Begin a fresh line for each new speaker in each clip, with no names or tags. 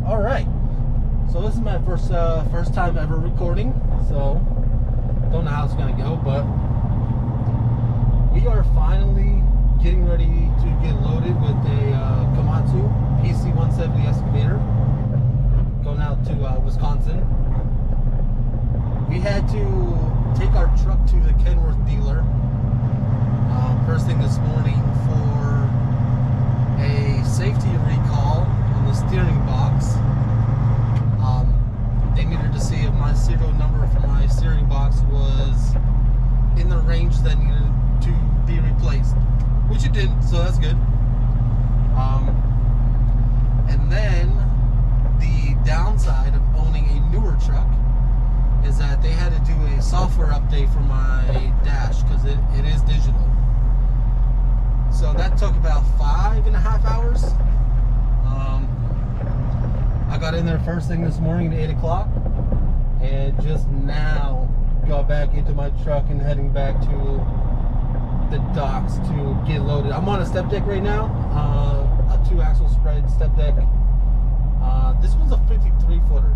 All right. So this is my first time ever recording. So don't know how it's gonna go, but we are finally getting ready to get loaded with a Komatsu PC170 excavator going out to Wisconsin. We had to take our truck to the Kenworth dealer first thing this morning for a safety recall on the steering box. They needed to see if my serial number for my steering box was in the range that needed to be replaced, which it didn't, so that's good. And then the downside of owning a newer truck is that they had to do a software update for my dash because it is digital. So that took about 5.5 hours. I got in there first thing this morning at 8 o'clock and just now got back into my truck and heading back to the docks to get loaded. I'm on a step deck right now, a 2-axle spread step deck. This one's a 53 footer.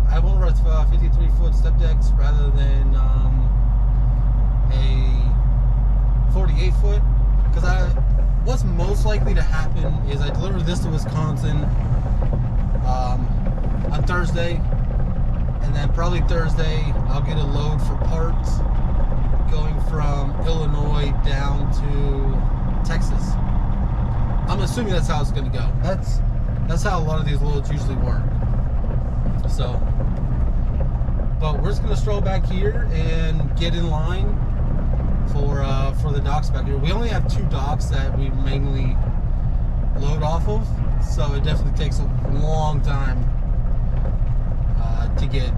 I have one of 53 foot step decks rather than a 48 foot because what's most likely to happen is I deliver this to Wisconsin on Thursday, and then probably Thursday I'll get a load for parts going from Illinois down to Texas. I'm assuming that's how it's going to go. That's how a lot of these loads usually work. So, but we're just going to stroll back here and get in line for the docks back here. We only have 2 docks that we mainly load off of, so it definitely takes a long time to get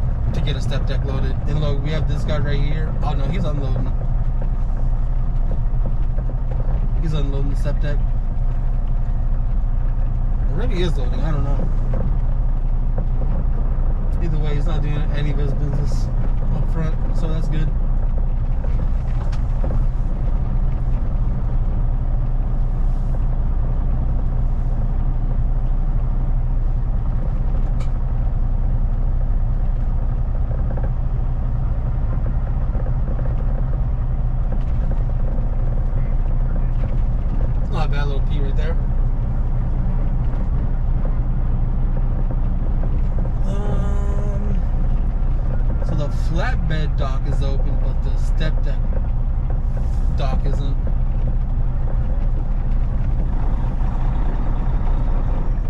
a step deck loaded. And look, we have this guy right here. Oh no, he's unloading. He's unloading the step deck. Or maybe he is loading, I don't know. Either way, he's not doing any of his business up front, so that's good. Not a bad little P right there. So the flatbed dock is open, but the step deck dock isn't.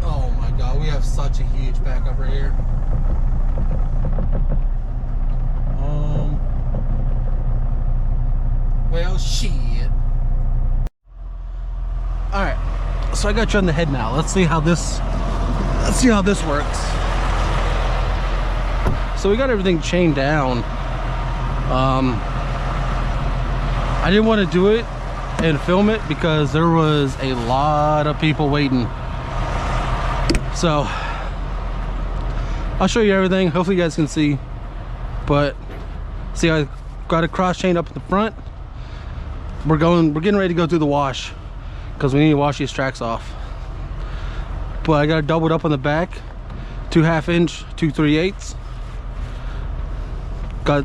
Oh my god, we have such a huge backup right here. Well, shit. Alright, so I got you on the head now. Let's see how this works. So we got everything chained down. I didn't want to do it and film it because there was a lot of people waiting. So I'll show you everything. Hopefully you guys can see. But see, I got a cross chain up at the front. We're getting ready to go through the wash because we need to wash these tracks off. But I got it doubled up on the back, 2 1/2-inch, 2 3/8. Got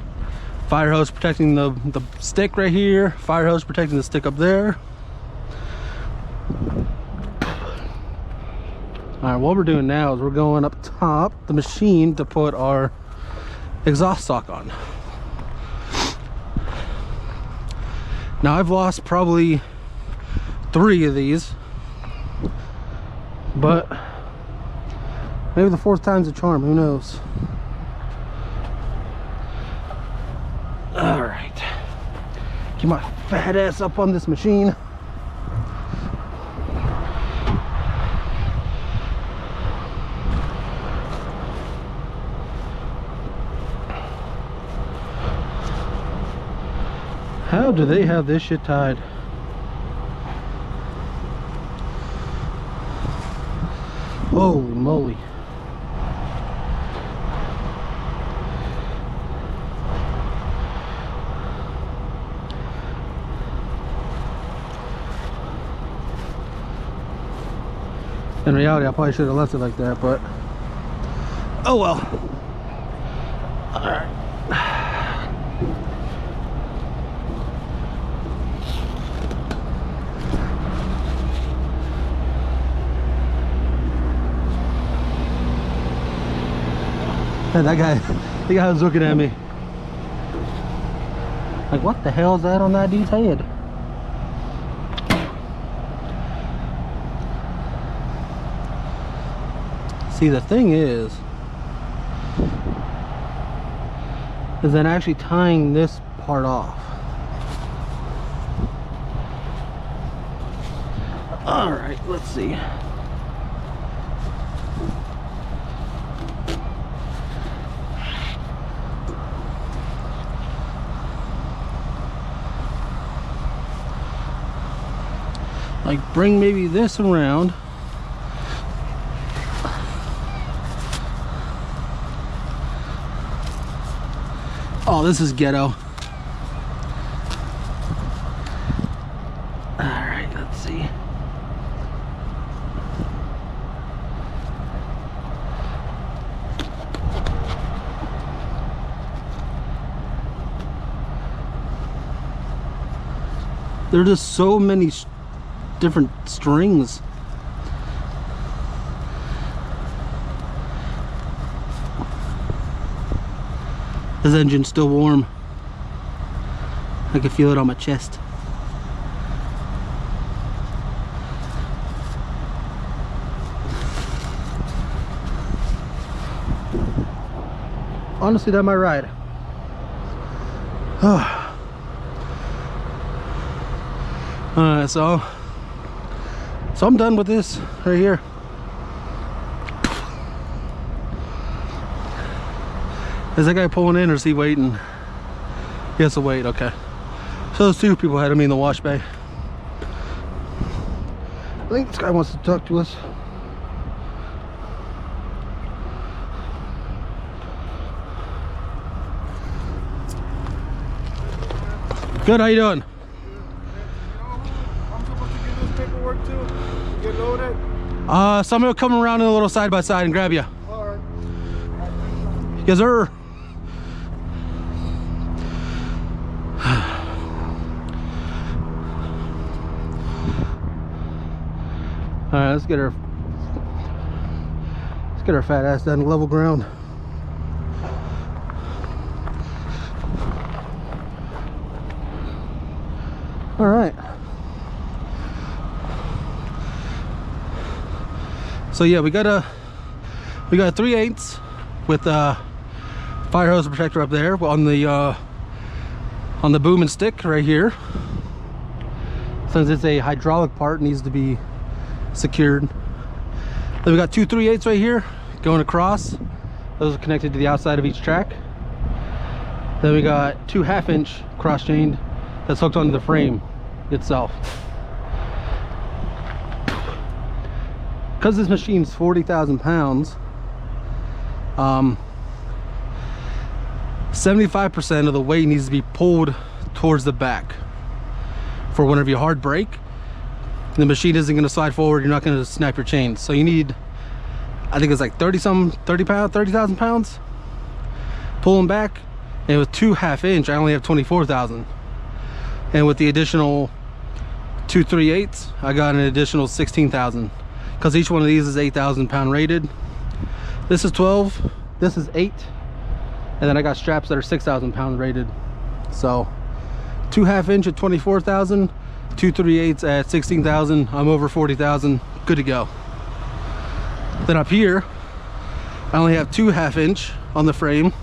fire hose protecting the stick right here, fire hose protecting the stick up there. Alright, what we're doing now is we're going up top the machine to put our exhaust sock on. Now I've lost probably 3 of these, but maybe the 4th time's a charm, who knows. All right, get my fat ass up on this machine. How do they have this shit tied? Holy moly. In reality, I probably should have left it like that, but oh well. All right. And that guy was looking at me like, what the hell is that on that dude's head? See, the thing is then actually tying this part off. All right, let's see. Like, bring maybe this around. Oh, this is ghetto. All right, let's see. There are just so many different strings. This engine's still warm. I can feel it on my chest. Honestly, that might ride. Alright, so I'm done with this right here. Is that guy pulling in or is he waiting? He has to wait, okay. So those two people ahead of me in the wash bay. I think this guy wants to talk to us. Good, how you doing?
I'm supposed to give this paperwork to get loaded.
Somebody will come around in a little side by side and grab you.
Alright.
Yes, sir. Alright, let's get her fat ass down to level ground. Alright. So yeah, we got a 3/8 with a fire hose protector up there on the boom and stick right here. Since it's a hydraulic part, it needs to be secured. Then we got two 3/8 right here going across. Those are connected to the outside of each track. Then we got two 1/2 inch cross chained that's hooked onto the frame itself. Because this machine's 40,000 pounds, 75% of the weight needs to be pulled towards the back for whenever you hard brake. The machine isn't going to slide forward. You're not going to snap your chains. So you need, I think it's like 30,000 pounds pulling back. And with two 1/2 inch, I only have 24,000. And with the additional two 3/8, I got an additional 16,000. Because each one of these is 8,000 pound rated. This is 12, this is 8, and then I got straps that are 6,000 pound rated. So two 1/2 inch at 24,000, two 3/8 at 16,000. I'm over 40,000, good to go. Then up here, I only have two 1/2 inch on the frame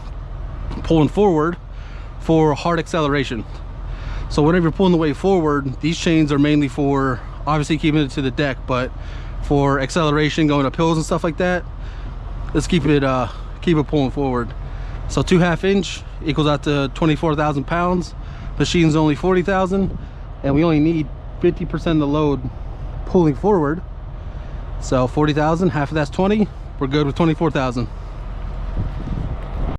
pulling forward for hard acceleration. So whenever you're pulling the weight forward, these chains are mainly for obviously keeping it to the deck, but for acceleration, going up hills and stuff like that, let's keep it pulling forward. So two 1/2 inch equals out to 24,000 pounds. Machine's only 40,000, and we only need 50% of the load pulling forward. So 40,000, half of that's 20. We're good with 24,000.